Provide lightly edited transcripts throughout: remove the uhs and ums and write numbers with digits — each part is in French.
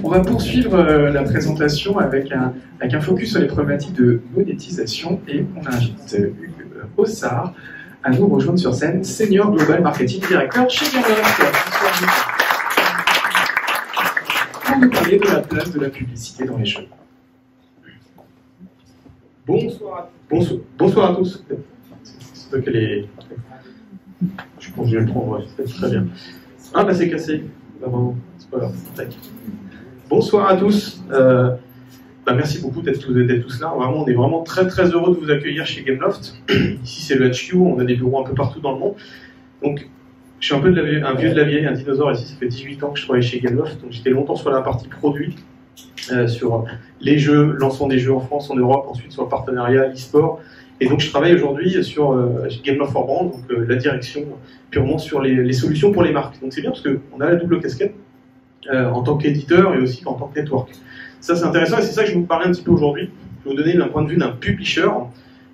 On va poursuivre la présentation avec un focus sur les problématiques de monétisation et on invite Hugues Ossard à nous rejoindre sur scène, Senior Global Marketing Director chez Gamers, pour nous parler de la place de la publicité dans les jeux. Bonsoir à tous. Je pense que je vais le prendre, très bien. Ah bah c'est cassé. Bah, vraiment, c'est pas grave. Bonsoir à tous. Merci beaucoup d'être tous là. Vraiment, on est vraiment très très heureux de vous accueillir chez Gameloft. Ici c'est le HQ, on a des bureaux un peu partout dans le monde. Donc je suis un peu un vieux de la vieille, un dinosaure ici. Ça fait 18 ans que je travaille chez Gameloft. Donc j'étais longtemps sur la partie produit, sur les jeux, lancement des jeux en France, en Europe, ensuite sur le partenariat, l'e-sport. Et donc je travaille aujourd'hui sur Gameloft for Brand, donc la direction purement sur les solutions pour les marques. Donc c'est bien parce qu'on a la double casquette en tant qu'éditeur et aussi en tant que network. Ça c'est intéressant et c'est ça que je vais vous parler un petit peu aujourd'hui. Je vais vous donner d'un point de vue d'un publisher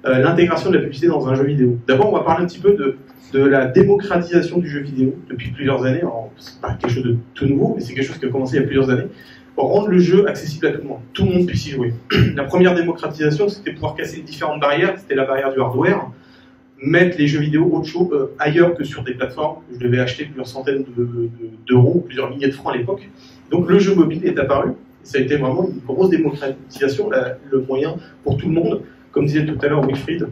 l'intégration de la publicité dans un jeu vidéo. D'abord on va parler un petit peu de la démocratisation du jeu vidéo depuis plusieurs années. Alors c'est pas quelque chose de tout nouveau, mais c'est quelque chose qui a commencé il y a plusieurs années. Pour rendre le jeu accessible à tout le monde puisse y jouer. La première démocratisation, c'était pouvoir casser différentes barrières, c'était la barrière du hardware, mettre les jeux vidéo autre chose ailleurs que sur des plateformes que je devais acheter plusieurs centaines d'euros, plusieurs milliers de francs à l'époque. Donc le jeu mobile est apparu, ça a été vraiment une grosse démocratisation, le moyen pour tout le monde, comme disait tout à l'heure Wilfried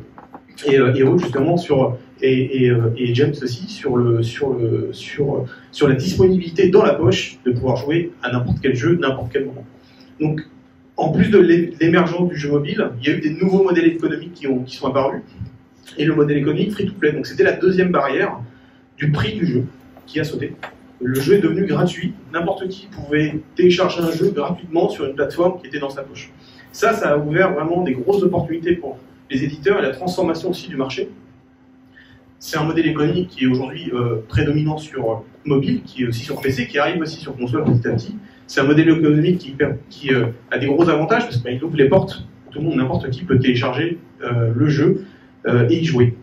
et Hero justement et James aussi sur la disponibilité dans la poche de pouvoir jouer à n'importe quel jeu, n'importe quel moment. Donc, en plus de l'émergence du jeu mobile, il y a eu des nouveaux modèles économiques qui sont apparus, et le modèle économique free-to-play. Donc, c'était la deuxième barrière du prix du jeu qui a sauté. Le jeu est devenu gratuit, n'importe qui pouvait télécharger un jeu gratuitement sur une plateforme qui était dans sa poche. Ça a ouvert vraiment des grosses opportunités pour les éditeurs et la transformation aussi du marché. C'est un modèle économique qui est aujourd'hui prédominant sur mobile, qui est aussi sur PC, qui arrive aussi sur console petit à petit. C'est un modèle économique qui a des gros avantages parce qu'il ouvre les portes. Tout le monde, n'importe qui peut télécharger le jeu et y jouer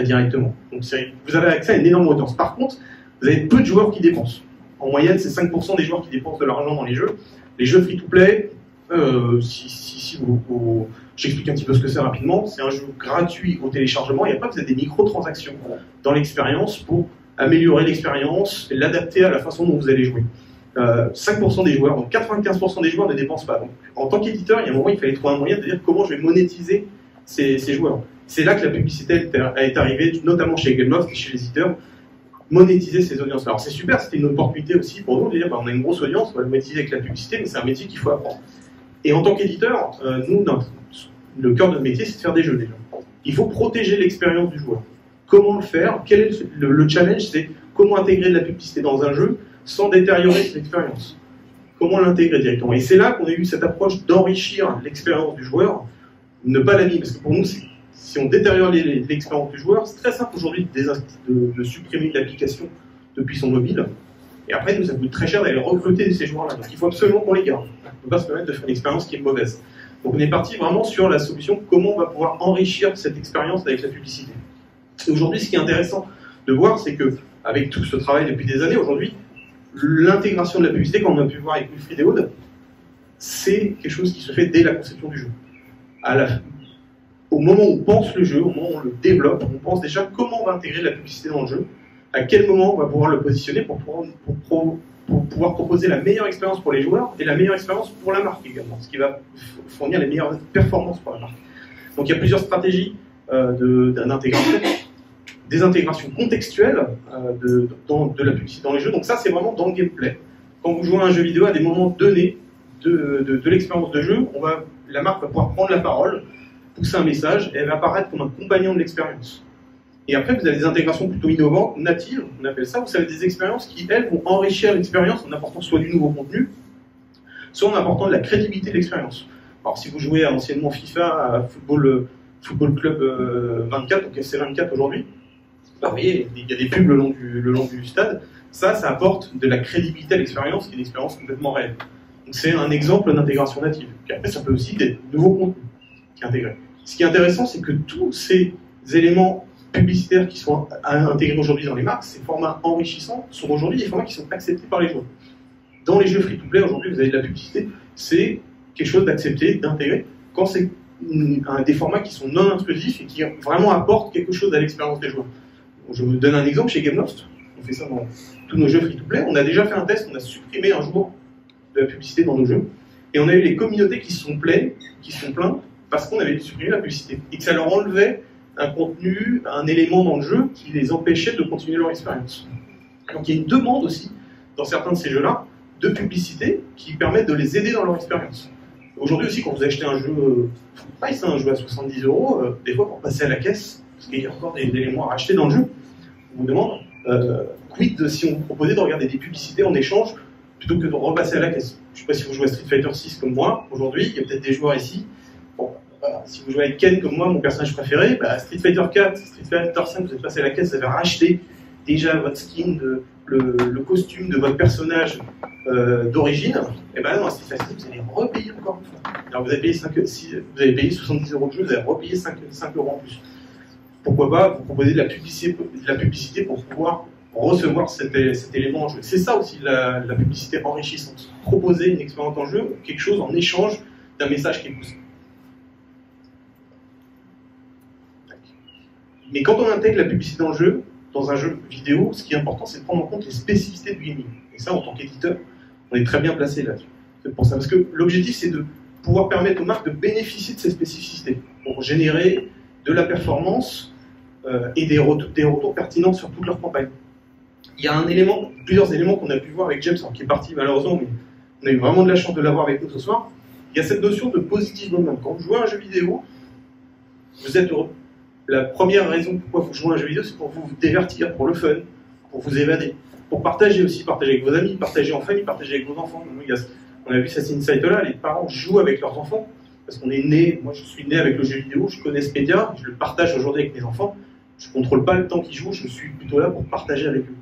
directement. Donc vous avez accès à une énorme audience. Par contre, vous avez peu de joueurs qui dépensent. En moyenne, c'est 5% des joueurs qui dépensent de l'argent dans les jeux. Les jeux free-to-play, j'explique un petit peu ce que c'est rapidement. C'est un jeu gratuit au téléchargement et après vous avez des microtransactions dans l'expérience pour améliorer l'expérience et l'adapter à la façon dont vous allez jouer. 5% des joueurs, donc 95% des joueurs ne dépensent pas. Donc, en tant qu'éditeur, il y a un moment il fallait trouver un moyen de dire comment je vais monétiser ces joueurs. C'est là que la publicité est arrivée, notamment chez Gameloft et chez les éditeurs, monétiser ces audiences. Alors c'est super, c'était une opportunité aussi pour nous de dire on a une grosse audience, on va le monétiser avec la publicité, mais c'est un métier qu'il faut apprendre. Et en tant qu'éditeur, nous, le cœur de notre métier, c'est de faire des jeux déjà. Il faut protéger l'expérience du joueur. Comment le faire? Quel est le challenge? C'est comment intégrer de la publicité dans un jeu sans détériorer cette expérience. Comment l'intégrer directement? Et c'est là qu'on a eu cette approche d'enrichir l'expérience du joueur, ne pas la nier, parce que pour nous, si on détériore l'expérience du joueur, c'est très simple aujourd'hui de supprimer l'application depuis son mobile. Et après, nous, ça coûte très cher d'aller recruter ces joueurs-là. Donc il faut absolument qu'on les garde. On ne peut pas se permettre de faire une expérience qui est mauvaise. Donc on est parti vraiment sur la solution, comment on va pouvoir enrichir cette expérience avec la publicité. Et aujourd'hui, ce qui est intéressant de voir, c'est que avec tout ce travail depuis des années, aujourd'hui, l'intégration de la publicité, comme on a pu voir avec Wilfried et Aude, c'est quelque chose qui se fait dès la conception du jeu. Au moment où on pense le jeu, au moment où on le développe, on pense déjà comment on va intégrer de la publicité dans le jeu, à quel moment on va pouvoir le positionner pour pouvoir proposer la meilleure expérience pour les joueurs et la meilleure expérience pour la marque également, ce qui va fournir les meilleures performances pour la marque. Donc il y a plusieurs stratégies d'intégration, des intégrations contextuelles de la publicité dans les jeux. Donc ça c'est vraiment dans le gameplay. Quand vous jouez à un jeu vidéo à des moments donnés de l'expérience de jeu, la marque va pouvoir prendre la parole, pousser un message et elle va apparaître comme un compagnon de l'expérience. Et après, vous avez des intégrations plutôt innovantes, natives, on appelle ça. Vous avez des expériences qui, elles, vont enrichir l'expérience en apportant soit du nouveau contenu, soit en apportant de la crédibilité de l'expérience. Alors, si vous jouez anciennement FIFA, à Football Club 24, donc FC24 aujourd'hui, vous voyez, il y a des pubs le long du stade. Ça apporte de la crédibilité à l'expérience, qui est une expérience complètement réelle. Donc, c'est un exemple d'intégration native. Puis après, ça peut aussi être des nouveaux contenus qui est intégré. Ce qui est intéressant, c'est que tous ces éléments publicitaires qui sont intégrés aujourd'hui dans les marques, ces formats enrichissants, sont aujourd'hui des formats qui sont acceptés par les joueurs. Dans les jeux free-to-play, aujourd'hui, vous avez de la publicité, c'est quelque chose d'accepté, d'intégré, quand c'est des formats qui sont non intrusifs et qui vraiment apportent quelque chose à l'expérience des joueurs. Je vous donne un exemple chez Gameloft, on fait ça dans tous nos jeux free-to-play, on a déjà fait un test, on a supprimé un jour de la publicité dans nos jeux, et on a eu les communautés qui sont pleines, parce qu'on avait supprimé la publicité, et que ça leur enlevait un contenu, un élément dans le jeu qui les empêchait de continuer leur expérience. Donc il y a une demande aussi, dans certains de ces jeux-là, de publicité qui permettent de les aider dans leur expérience. Aujourd'hui aussi, quand vous achetez un jeu, un jeu à 70 €, des fois pour passer à la caisse, parce qu'il y a encore des éléments à acheter dans le jeu, on vous demande, quid si on vous proposait de regarder des publicités en échange plutôt que de repasser à la caisse. Je ne sais pas si vous jouez à Street Fighter 6 comme moi, aujourd'hui, il y a peut-être des joueurs ici. Bon, si vous jouez avec Ken comme moi, mon personnage préféré, Street Fighter 4, Street Fighter 5, vous êtes passé à la caisse, vous avez racheté déjà votre skin, le costume de votre personnage d'origine, et ben dans Street Fighter 6, vous allez repayer encore une fois. Alors vous avez payé, vous avez payé 70 € de jeu, vous allez repayer 5 € en plus. Pourquoi pas vous proposer de la publicité pour pouvoir recevoir cet élément en jeu. C'est ça aussi la publicité enrichissante. Proposer une expérience en jeu, quelque chose en échange d'un message qui est poussé. Mais quand on intègre la publicité dans un jeu vidéo, ce qui est important, c'est de prendre en compte les spécificités du gaming. Et ça, en tant qu'éditeur, on est très bien placé là-dessus. C'est pour ça, parce que l'objectif, c'est de pouvoir permettre aux marques de bénéficier de ces spécificités pour générer de la performance et des retours pertinents sur toute leur campagne. Il y a plusieurs éléments qu'on a pu voir avec James, qui est parti malheureusement, mais on a eu vraiment de la chance de l'avoir avec nous ce soir. Il y a cette notion de positive moment. Quand vous jouez à un jeu vidéo, vous êtes heureux. La première raison pourquoi vous jouez à un jeu vidéo, c'est pour vous divertir, pour le fun, pour vous évader, pour partager aussi, partager avec vos amis, partager en famille, partager avec vos enfants. On a vu cet insight-là, les parents jouent avec leurs enfants, parce qu'on est né, moi je suis né avec le jeu vidéo, je connais ce média, je le partage aujourd'hui avec mes enfants, je ne contrôle pas le temps qu'ils jouent, je suis plutôt là pour partager avec eux.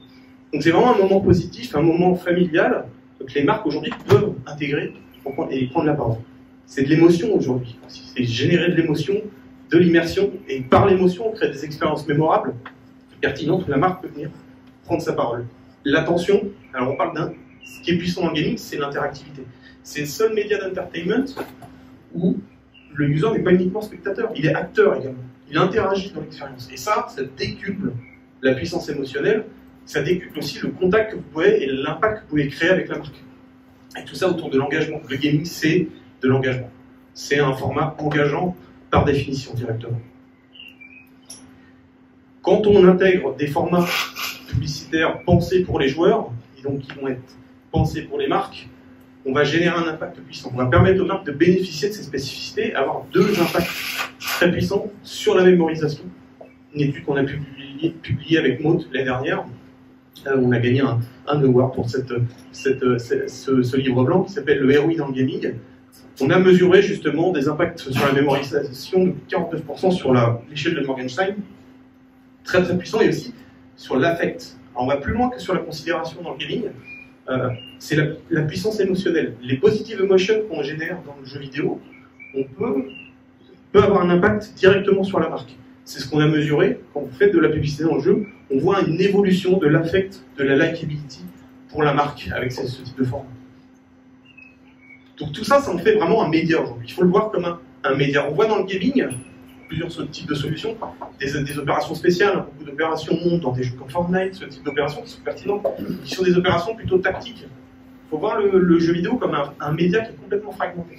Donc c'est vraiment un moment positif, un moment familial, que les marques aujourd'hui peuvent intégrer et prendre la parole. C'est de l'émotion aujourd'hui, c'est générer de l'émotion, de l'immersion, et par l'émotion, on crée des expériences mémorables, pertinentes, où la marque peut venir prendre sa parole. L'attention, alors on parle ce qui est puissant dans le gaming, c'est l'interactivité. C'est le seul média d'entertainment où le user n'est pas uniquement spectateur, il est acteur également. Il interagit dans l'expérience. Et ça décuple la puissance émotionnelle, ça décuple aussi le contact que vous pouvez et l'impact que vous pouvez créer avec la marque. Et tout ça autour de l'engagement. Le gaming, c'est de l'engagement. C'est un format engageant par définition directement. Quand on intègre des formats publicitaires pensés pour les joueurs, et donc qui vont être pensés pour les marques, on va générer un impact puissant. On va permettre aux marques de bénéficier de ces spécificités, avoir deux impacts très puissants sur la mémorisation. Une étude qu'on a publiée avec Maud l'année dernière, on a gagné un award pour ce livre blanc qui s'appelle Le ROI dans le gaming. On a mesuré justement des impacts sur la mémorisation de 49% sur l'échelle de Morgenstein, très très puissant, et aussi sur l'affect. On va plus loin que sur la considération dans le gaming, c'est la puissance émotionnelle. Les positive emotions qu'on génère dans le jeu vidéo, on peut avoir un impact directement sur la marque. C'est ce qu'on a mesuré quand vous faites de la publicité dans le jeu. On voit une évolution de l'affect, de la likability pour la marque avec ce type de format. Donc tout ça, ça en fait vraiment un média aujourd'hui. Il faut le voir comme un média. On voit dans le gaming plusieurs types de solutions, des opérations spéciales, beaucoup d'opérations montent dans des jeux comme Fortnite, ce type d'opérations qui sont pertinentes, qui sont des opérations plutôt tactiques. Il faut voir le jeu vidéo comme un média qui est complètement fragmenté.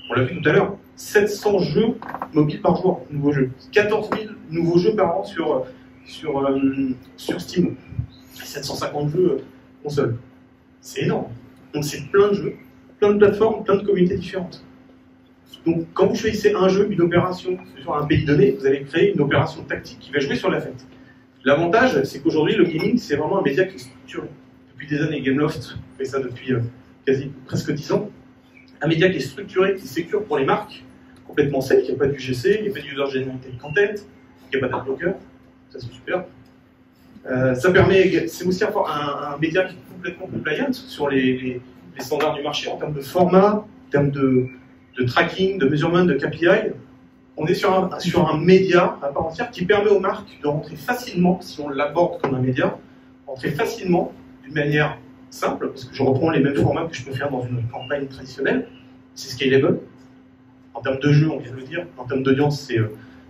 On l'a vu tout à l'heure, 700 jeux mobiles par jour, nouveaux jeux. 14 000 nouveaux jeux par an sur Steam. 750 jeux console. C'est énorme. Donc c'est plein de jeux, plein de plateformes, plein de communautés différentes. Donc quand vous choisissez un jeu, une opération sur un pays donné, vous allez créer une opération tactique qui va jouer sur l'affect. L'avantage, c'est qu'aujourd'hui, le gaming, c'est vraiment un média qui est structuré. Depuis des années, Gameloft fait ça depuis presque 10 ans. Un média qui est structuré, qui est sécure pour les marques, complètement safe, il n'y a pas d'UGC, il n'y a pas de User Generated Content, il n'y a pas d'adblocker, ça c'est super. Ça permet, c'est aussi un média qui est complètement compliant sur les standards du marché en termes de format, en termes de tracking, de measurement, de KPI. On est sur un média à part entière qui permet aux marques de rentrer facilement, si on l'aborde comme un média, rentrer facilement, d'une manière simple, parce que je reprends les mêmes formats que je peux faire dans une campagne traditionnelle. C'est scalable. En termes de jeu, on vient de le dire. En termes d'audience,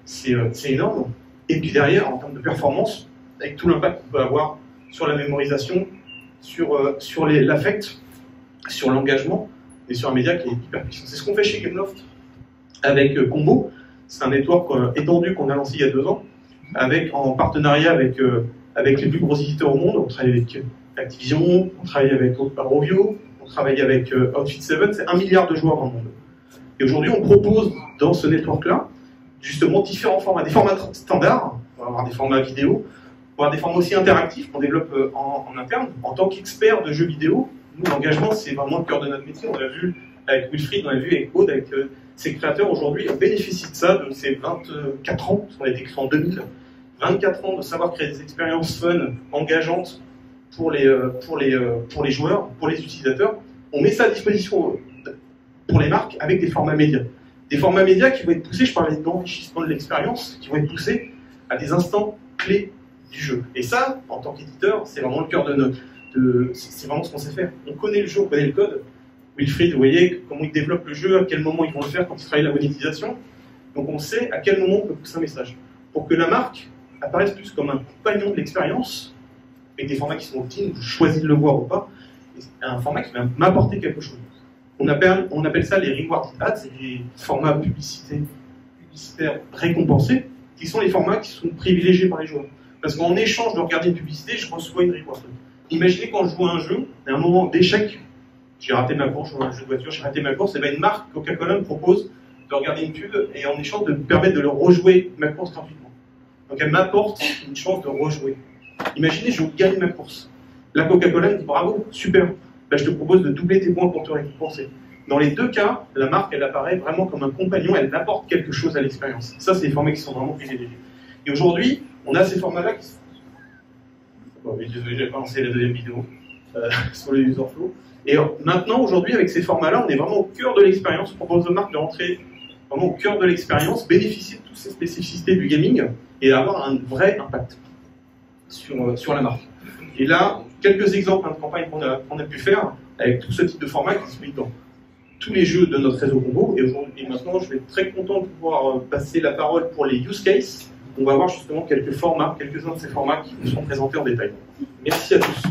c'est énorme. Et puis derrière, en termes de performance, avec tout l'impact qu'on peut avoir sur la mémorisation, sur l'affect, sur l'engagement, et sur un média qui est hyper puissant. C'est ce qu'on fait chez Gameloft avec Combo. C'est un network étendu qu'on a lancé il y a 2 ans, en partenariat avec les plus gros éditeurs au monde. On travaille avec Activision, on travaille avec Rovio, on travaille avec Outfit 7, c'est 1 milliard de joueurs dans le monde. Et aujourd'hui, on propose dans ce network-là, justement, différents formats, des formats standards, on va avoir des formats vidéo, on va avoir des formats aussi interactifs qu'on développe en interne. En tant qu'expert de jeux vidéo, nous, l'engagement, c'est vraiment le cœur de notre métier. On l'a vu avec Wilfried, on l'a vu avec Aude, avec ses créateurs aujourd'hui, on bénéficie de ça, de ces 24 ans, parce qu'on a été créé en 2000, 24 ans de savoir créer des expériences fun, engageantes pour les joueurs, pour les utilisateurs. On met ça à disposition pour les marques avec des formats médias. Des formats médias qui vont être poussés, je parlais d'enrichissement de l'expérience, qui vont être poussés à des instants clés du jeu. Et ça, en tant qu'éditeur, c'est vraiment le cœur c'est vraiment ce qu'on sait faire. On connaît le jeu, on connaît le code. Wilfried, vous voyez comment ils développent le jeu, à quel moment ils vont le faire quand ils travaillent la monétisation. Donc on sait à quel moment on peut pousser un message. Pour que la marque apparaisse plus comme un compagnon de l'expérience, avec des formats qui sont opt-in, je choisis de le voir ou pas, et un format qui va m'apporter quelque chose. On appelle ça les rewarded ads, c'est des formats publicitaires récompensés, qui sont les formats qui sont privilégiés par les joueurs. Parce qu'en échange de regarder une publicité, je reçois une reward. Imaginez quand je joue à un jeu, à un moment d'échec, j'ai raté ma course, je joue à un jeu de voiture, j'ai raté ma course, et bien une marque, Coca-Cola, me propose de regarder une pub et en échange de me permettre de le rejouer ma course gratuitement. Donc elle m'apporte une chance de rejouer. Imaginez, je gagne ma course. La Coca-Cola me dit bravo, super, là, je te propose de doubler tes points pour te récompenser. Dans les 2 cas, la marque, elle apparaît vraiment comme un compagnon, elle apporte quelque chose à l'expérience. Ça, c'est des formats qui sont vraiment privilégiés. Et aujourd'hui, on a ces formats-là qui sont... Bon, oui, désolé, j'avais pas lancé la deuxième vidéo sur les user flow. Et maintenant, aujourd'hui, avec ces formats-là, on est vraiment au cœur de l'expérience. On propose aux marques de rentrer vraiment au cœur de l'expérience, bénéficier de toutes ces spécificités du gaming et avoir un vrai impact sur la marque. Et là, quelques exemples de campagnes qu'on a pu faire avec tout ce type de format qui s'explique dans tous les jeux de notre réseau Combo. Et maintenant, je vais être très content de pouvoir passer la parole pour les use cases. On va voir justement quelques-uns de ces formats qui nous seront présentés en détail. Merci à tous.